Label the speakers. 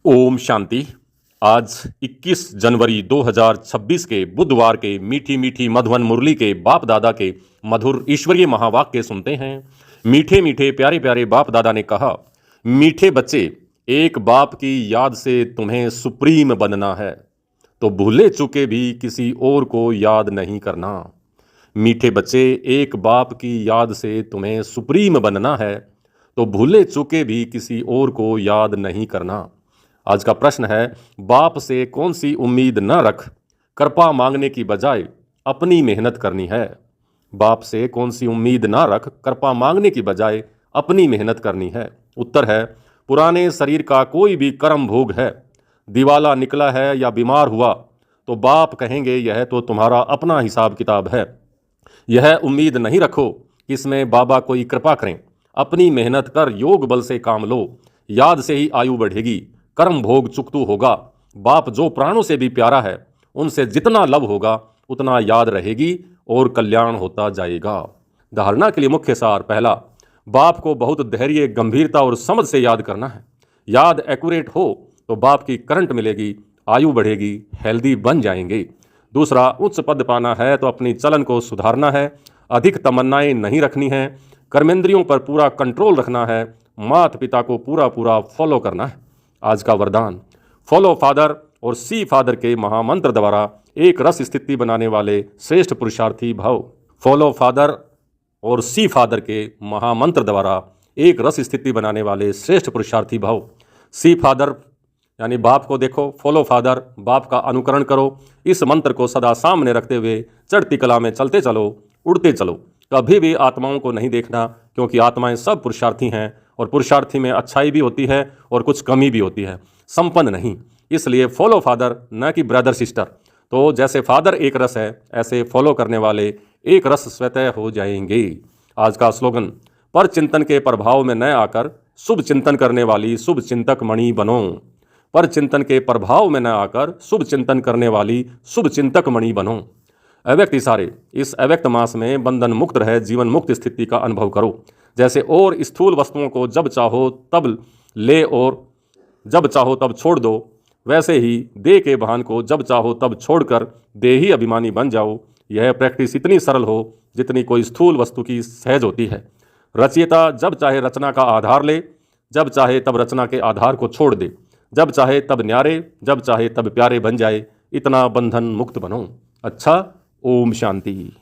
Speaker 1: ओम शांति। आज 21 जनवरी 2026 के बुधवार के मीठी मीठी मधुवन मुरली के बाप दादा के मधुर ईश्वरीय महावाक्य सुनते हैं। मीठे मीठे प्यारे प्यारे बाप दादा ने कहा, मीठे बच्चे, एक बाप की याद से तुम्हें सुप्रीम बनना है तो भूले चुके भी किसी और को याद नहीं करना। मीठे बच्चे, एक बाप की याद से तुम्हें सुप्रीम बनना है तो भूले चुके भी किसी और को याद नहीं करना। आज का प्रश्न है, बाप से कौन सी उम्मीद न रख, कृपा मांगने की बजाय अपनी मेहनत करनी है। बाप से कौन सी उम्मीद न रख, कृपा मांगने की बजाय अपनी मेहनत करनी है। उत्तर है, पुराने शरीर का कोई भी कर्म भोग है, दिवाला निकला है या बीमार हुआ तो बाप कहेंगे यह तो तुम्हारा अपना हिसाब किताब है। यह उम्मीद नहीं रखो कि इसमें बाबा कोई कृपा करें। अपनी मेहनत कर योग बल से काम लो, याद से ही आयु बढ़ेगी, कर्म भोग चुकतू होगा। बाप जो प्राणों से भी प्यारा है, उनसे जितना लव होगा उतना याद रहेगी और कल्याण होता जाएगा। धारणा के लिए मुख्य सार। पहला, बाप को बहुत धैर्य, गंभीरता और समझ से याद करना है। याद एक्यूरेट हो तो बाप की करंट मिलेगी, आयु बढ़ेगी, हेल्दी बन जाएंगे। दूसरा, उच्च पद पाना है तो अपनी चलन को सुधारना है, अधिक तमन्नाएं नहीं रखनी है, कर्मेंद्रियों पर पूरा कंट्रोल रखना है, माता पिता को पूरा पूरा फॉलो करना है। आज का वरदान, फॉलो फादर और सी फादर के महामंत्र द्वारा एक रस स्थिति बनाने वाले श्रेष्ठ पुरुषार्थी भव। फॉलो फादर और सी फादर के महामंत्र द्वारा एक रस स्थिति बनाने वाले श्रेष्ठ पुरुषार्थी भव। सी फादर यानी बाप को देखो, फॉलो फादर बाप का अनुकरण करो। इस मंत्र को सदा सामने रखते हुए चढ़ती कला में चलते चलो, उड़ते चलो। कभी भी आत्माओं को नहीं देखना, क्योंकि आत्माएं सब पुरुषार्थी हैं और पुरुषार्थी में अच्छाई भी होती है और कुछ कमी भी होती है, संपन्न नहीं। इसलिए फॉलो फादर, न कि ब्रदर सिस्टर। तो जैसे फादर एक रस है, ऐसे फॉलो करने वाले एक रस स्वतः हो जाएंगे। आज का स्लोगन, पर चिंतन के प्रभाव में न आकर शुभ चिंतन करने वाली शुभ चिंतक मणि बनो। पर चिंतन के प्रभाव में न आकर शुभ चिंतन करने वाली शुभ चिंतक मणि बनो। अव्यक्त इशारे, इस अव्यक्त मास में बंधन मुक्त रह जीवन मुक्त स्थिति का अनुभव करो। जैसे और स्थूल वस्तुओं को जब चाहो तब ले और जब चाहो तब छोड़ दो, वैसे ही देह के भान को जब चाहो तब छोड़कर देही अभिमानी बन जाओ। यह प्रैक्टिस इतनी सरल हो जितनी कोई स्थूल वस्तु की सहज होती है। रचयिता जब चाहे रचना का आधार ले, जब चाहे तब रचना के आधार को छोड़ दे, जब चाहे तब न्यारे, जब चाहे तब प्यारे बन जाए। इतना बंधन मुक्त बनो। अच्छा, ओम शांति।